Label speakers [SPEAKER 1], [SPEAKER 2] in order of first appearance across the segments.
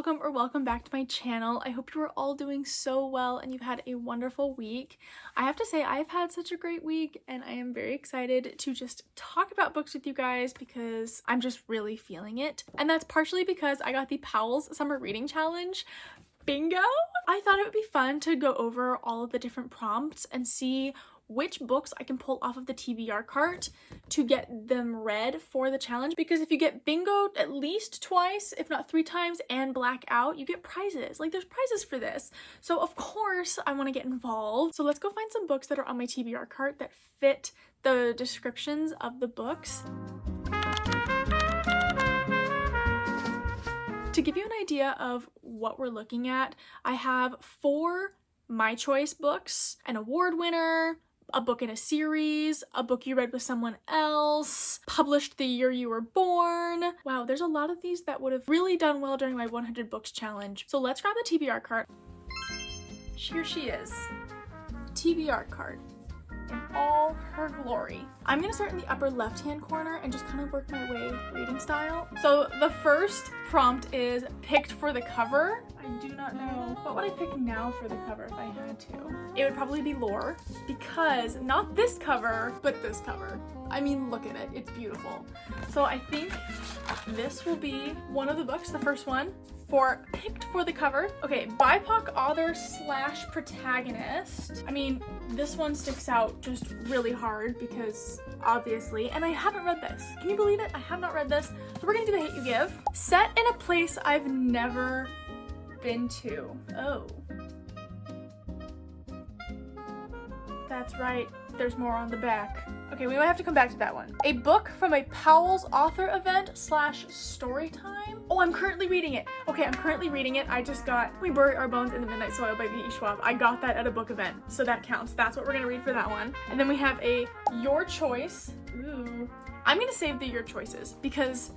[SPEAKER 1] welcome or welcome back to my channel. I hope you are all doing so well and you've had a wonderful week. I have to say I've had such a great week and I am very excited to just talk about books with you guys because I'm just really feeling it. And that's partially because I got the Powell's Summer Reading Challenge. Bingo! I thought it would be fun to go over all of the different prompts and see which books I can pull off of the TBR cart to get them read for the challenge, because if you get bingoed at least twice, if not 3 times, and black out, you get prizes. Like, there's prizes for this. So of course I want to get involved. So let's go find some books that are on my TBR cart that fit the descriptions of the books. To give you an idea of what we're looking at, I have 4 My Choice books, an award winner, a book in a series, a book you read with someone else, published the year you were born. Wow, there's a lot of these that would have really done well during my 100 books challenge. So let's grab the TBR cart. Here she is, TBR cart in all her glory. I'm gonna start in the upper left-hand corner and just kind of work my way reading style. So the first prompt is picked for the cover. I do not know. What would I pick now for the cover if I had to? It would probably be Lore, because not this cover, but this cover. I mean, look at it. It's beautiful. So I think this will be one of the books, the first one, for picked for the cover. Okay, BIPOC author / protagonist. I mean, this one sticks out just really hard because obviously, and I haven't read this. Can you believe it? I have not read this. So we're gonna do the Hate U Give. Set in a place I've never been to. Oh. That's right. There's more on the back. Okay, we might have to come back to that one. A book from a Powell's author event / story time. Oh, I'm currently reading it. Okay, I'm currently reading it. I just got We Bury Our Bones in the Midnight Soil by V.E. Schwab. I got that at a book event, so that counts. That's what we're gonna read for that one. And then we have a Your Choice. Ooh. I'm gonna save the Your Choices because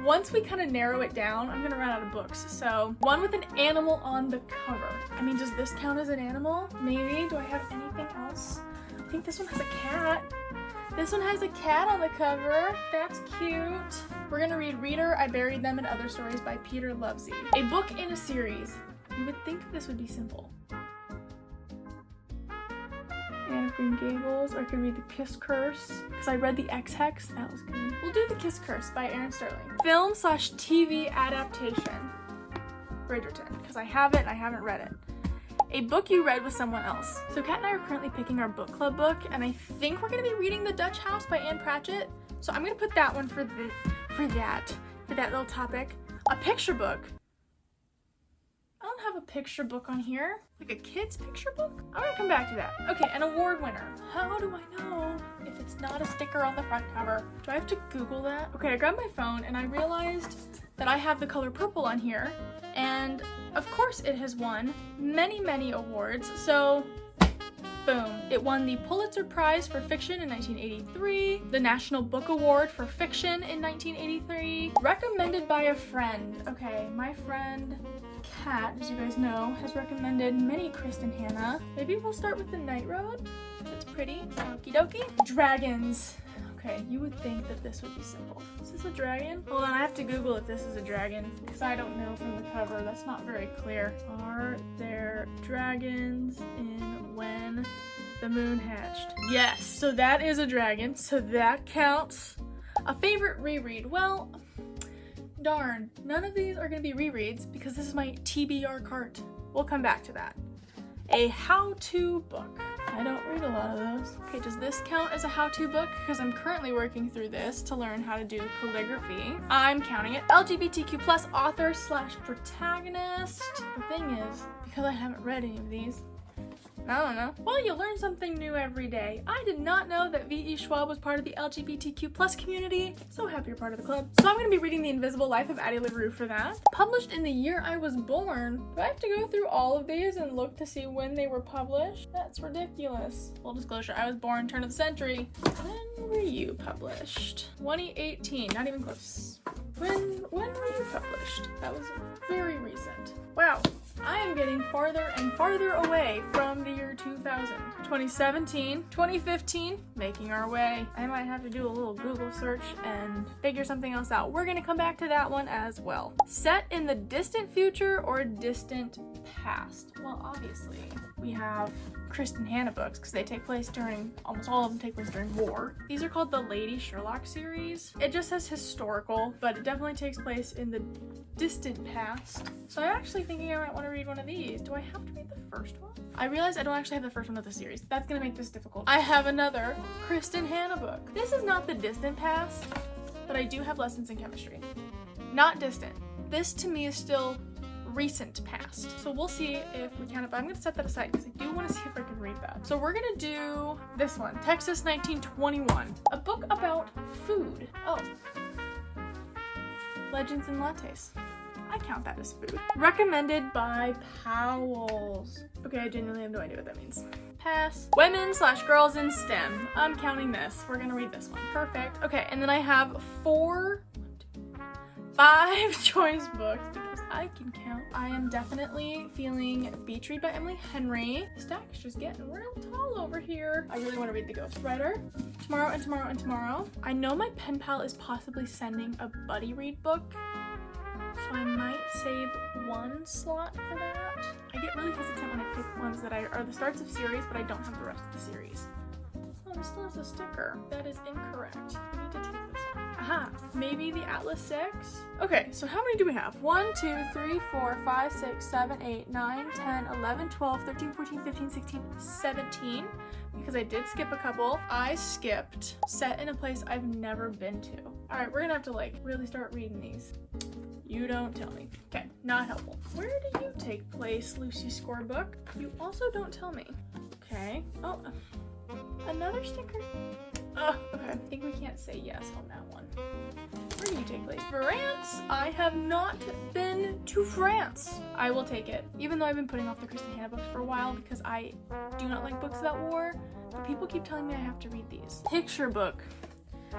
[SPEAKER 1] once we kind of narrow it down, I'm gonna run out of books. So one with an animal on the cover. I mean, does this count as an animal? Maybe. Do I have anything else? I think this one has a cat. This one has a cat on the cover. That's cute. We're gonna read Reader, I Buried Them and Other Stories by Peter Lovesey. A book in a series. You would think this would be simple. Anne of Green Gables, or I could read The Kiss Curse, because I read The X-Hex. That was good. We'll do The Kiss Curse by Aaron Sterling. Film / TV adaptation. Bridgerton, because I have it and I haven't read it. A book you read with someone else. So Kat and I are currently picking our book club book, and I think we're gonna be reading The Dutch House by Anne Pratchett. So I'm gonna put that one for that little topic. A picture book. I don't have a picture book on here. Like a kid's picture book? I'm gonna come back to that. Okay, an award winner. How do I know if it's not a sticker on the front cover? Do I have to Google that? Okay, I grabbed my phone and I realized that I have the color purple on here. And of course it has won many awards. So boom. It won the Pulitzer Prize for Fiction in 1983, the National Book Award for Fiction in 1983, recommended by a friend. Okay, my friend Kat, as you guys know, has recommended many Kristen Hanna. Maybe we'll start with The Night Road. It's pretty. Okie dokie. Dragons. Okay, you would think that this would be simple. Is this a dragon? Hold on, I have to Google if this is a dragon, because I don't know from the cover. That's not very clear. Are there dragons in When the Moon Hatched? Yes, so that is a dragon, so that counts. A favorite reread. Well, darn, none of these are gonna be rereads because this is my TBR cart. We'll come back to that. A how-to book. I don't read a lot of those. Okay, does this count as a how-to book? Because I'm currently working through this to learn how to do calligraphy. I'm counting it. LGBTQ+ author / protagonist. The thing is, because I haven't read any of these, I don't know. Well, you learn something new every day. I did not know that V.E. Schwab was part of the LGBTQ+ community. So happy you're part of the club. So I'm gonna be reading The Invisible Life of Addie LaRue for that. Published in the year I was born. Do I have to go through all of these and look to see when they were published? That's ridiculous. Full disclosure, I was born turn of the century. When were you published? 2018, not even close. When were you published? That was very recent. Wow, I am getting farther and farther away from the year 2000. 2017, 2015, making our way. I might have to do a little Google search and figure something else out. We're gonna come back to that one as well. Set in the distant future or distant past? Well, obviously, we have Kristen Hanna books because they take place during, almost all of them take place during war. These are called the Lady Sherlock series. It just says historical, but it definitely takes place in the distant past. So I'm actually thinking I might want to read one of these. Do I have to read the first one? I realize I don't actually have the first one of the series. That's gonna make this difficult. I have another Kristen Hanna book. This is not the distant past, but I do have lessons in chemistry. Not distant. This to me is still recent past. So we'll see if we count it, but I'm gonna set that aside because I do want to see if I can read that. So we're gonna do this one, Texas 1921, a book about food. Oh, Legends and Lattes. I count that as food. Recommended by Powell's. Okay, I genuinely have no idea what that means. Pass. Women/girls in STEM. I'm counting this. We're gonna read this one. Perfect. Okay, and then I have 5 choice books because I can count. I am definitely feeling Beach Read by Emily Henry. The stack is just getting real tall over here. I really want to read The Ghostwriter. Tomorrow and tomorrow and tomorrow. I know my pen pal is possibly sending a buddy read book, so I might save one slot for that. I get really hesitant when I pick ones that are the starts of series, but I don't have the rest of the series. Oh, this still has a sticker. That is incorrect. We need to take this one. Aha, maybe the Atlas 6. Okay, so how many do we have? 1, 2, 3, 4, 5, 6, 7, 8, 9, 10, 11, 12, 13, 14, 15, 16, 17. Because I did skip a couple. I skipped Set in a Place I've Never Been to. All right, we're gonna have to like really start reading these. You don't tell me. Okay, not helpful. Where do you take place, Lucy Scorebook? You also don't tell me. Okay. Oh, another sticker. Oh, okay. I think we can't say yes on that one. Where do you take place? France? I have not been to France. I will take it. Even though I've been putting off the Kristen Hanna books for a while because I do not like books about war, but people keep telling me I have to read these. Picture book.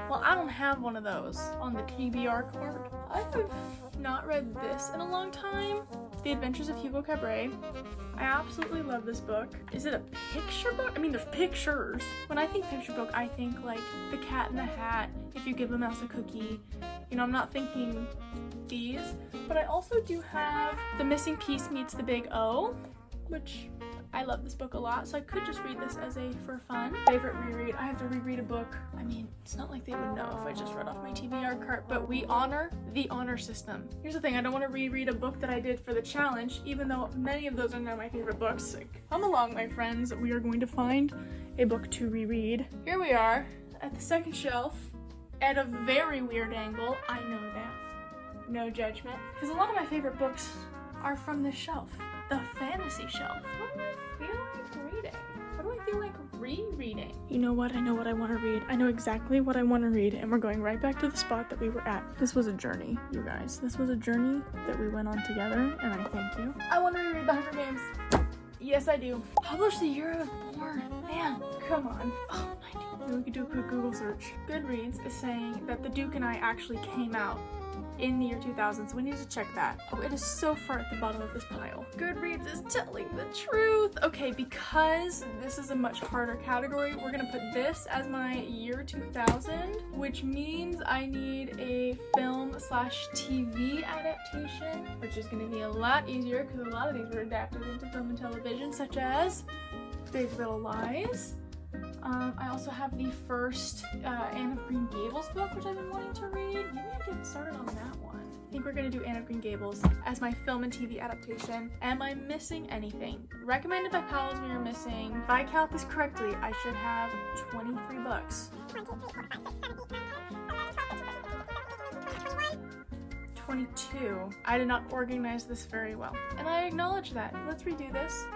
[SPEAKER 1] Well, I don't have one of those on the TBR card. I have not read this in a long time. The Adventures of Hugo Cabret. I absolutely love this book. Is it a picture book? I mean, there's pictures. When I think picture book, I think like The Cat in the Hat, If You Give a Mouse a Cookie. You know, I'm not thinking these, but I also do have The Missing Piece Meets the Big O, which I love this book a lot, so I could just read this as for fun. Favorite reread, I have to reread a book. I mean, it's not like they would know if I just read off my TBR cart, but we honor the honor system. Here's the thing, I don't want to reread a book that I did for the challenge, even though many of those are now my favorite books. Like, come along, my friends, we are going to find a book to reread. Here we are, at the second shelf, at a very weird angle. I know that. No judgment. Because a lot of my favorite books are from this shelf. The fantasy shelf. What do I feel like reading? What do I feel like rereading? You know what? I know what I want to read. I know exactly what I want to read, and we're going right back to the spot that we were at. This was a journey, you guys. This was a journey that we went on together, and I thank you. I want to reread The Hunger Games. Yes, I do. Published the year I was born. Man, come on. Oh, 90. Maybe we could do a quick Google search. Goodreads is saying that The Duke and I actually came out in the year 2000, so we need to check that. Oh, it is so far at the bottom of this pile. Goodreads is telling the truth. Okay, because this is a much harder category, we're gonna put this as my year 2000, which means I need a film/TV adaptation, which is gonna be a lot easier because a lot of these were adapted into film and television, such as Big Little Lies. I also have the first Anne of Green Gables book, which I've been wanting to read. Maybe I get started on that one. I think we're gonna do Anne of Green Gables as my film and TV adaptation. Am I missing anything? Recommended by Powell's, we are missing. If I count this correctly, I should have 23 books. 22. I did not organize this very well. And I acknowledge that. Let's redo this.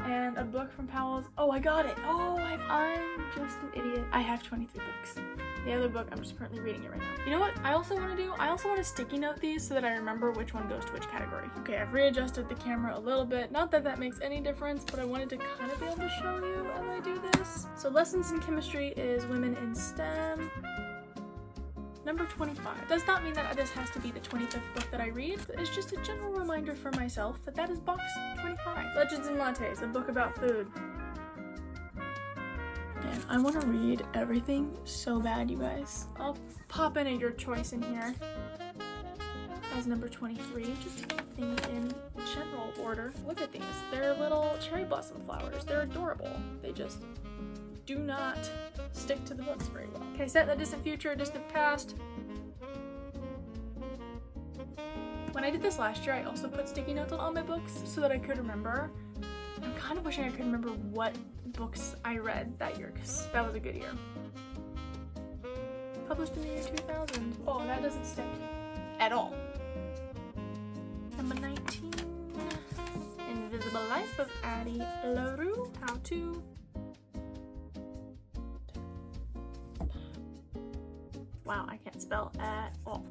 [SPEAKER 1] And a book from Powell's. Oh, I got it. Oh, I'm just an idiot. I have 23 books. The other book, I'm just currently reading it right now. You know what I also want to do? I also want to sticky note these so that I remember which one goes to which category. Okay, I've readjusted the camera a little bit. Not that that makes any difference, but I wanted to kind of be able to show you as I do this. So lessons in chemistry is women in STEM. Number 25. Does not mean that this has to be the 25th book that I read. It's just a general reminder for myself that that is box 25. Legends and Lattes, a book about food. Man, I want to read everything so bad, you guys. I'll pop in a your choice in here as number 23. Just things in general order. Look at these. They're little cherry blossom flowers. They're adorable. They just do not stick to the books very well. Okay, set in the distant future, distant past. When I did this last year, I also put sticky notes on all my books so that I could remember. I'm kind of wishing I could remember what books I read that year, because that was a good year. Published in the year 2000. Oh, that doesn't stick at all. Number 19. Invisible Life of Addie LaRue. How to. Wow, I can't spell at all.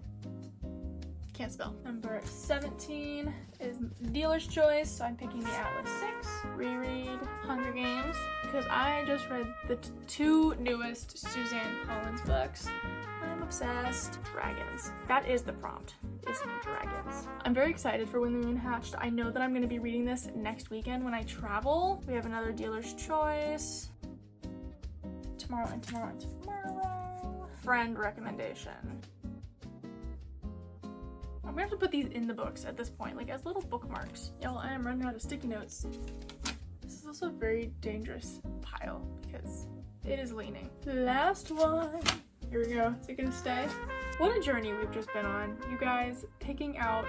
[SPEAKER 1] Can't spell. Number 17 is Dealer's Choice, so I'm picking the Atlas 6. Reread Hunger Games, because I just read the two newest Suzanne Collins books. I'm obsessed. Dragons. That is the prompt. It's dragons. I'm very excited for When the Moon Hatched. I know that I'm going to be reading this next weekend when I travel. We have another Dealer's Choice. Tomorrow and tomorrow and tomorrow. Friend recommendation. I'm gonna have to put these in the books at this point, like as little bookmarks. Y'all, I am running out of sticky notes. This is also a very dangerous pile because it is leaning. Last one. Here we go. Is it gonna stay? What a journey we've just been on, you guys, picking out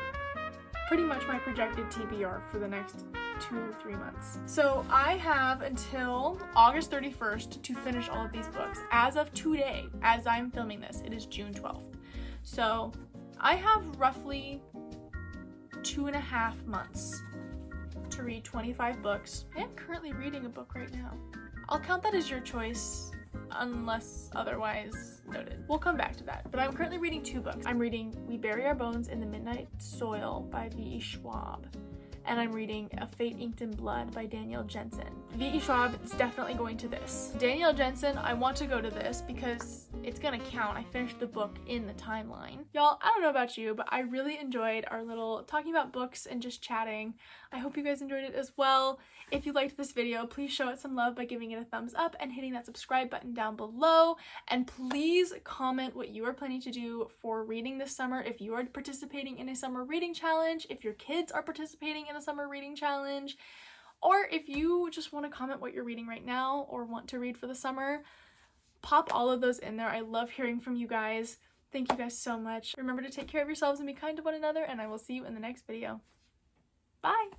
[SPEAKER 1] pretty much my projected TBR for the next 2 or 3 months. So I have until August 31st to finish all of these books. As of today, as I'm filming this, it is June 12th. So I have roughly 2.5 months to read 25 books. I am currently reading a book right now. I'll count that as your choice unless otherwise noted. We'll come back to that. But I'm currently reading 2 books. I'm reading We Bury Our Bones in the Midnight Soil by V.E. Schwab. And I'm reading A Fate Inked in Blood by Danielle Jensen. V.E. Schwab is definitely going to this. Danielle Jensen, I want to go to this because it's gonna count. I finished the book in the timeline. Y'all, I don't know about you, but I really enjoyed our little talking about books and just chatting. I hope you guys enjoyed it as well. If you liked this video, please show it some love by giving it a thumbs up and hitting that subscribe button down below. And please comment what you are planning to do for reading this summer. If you are participating in a summer reading challenge, if your kids are participating in a summer reading challenge, or if you just want to comment what you're reading right now or want to read for the summer, pop all of those in there. I love hearing from you guys. Thank you guys so much. Remember to take care of yourselves and be kind to one another, and I will see you in the next video. Bye!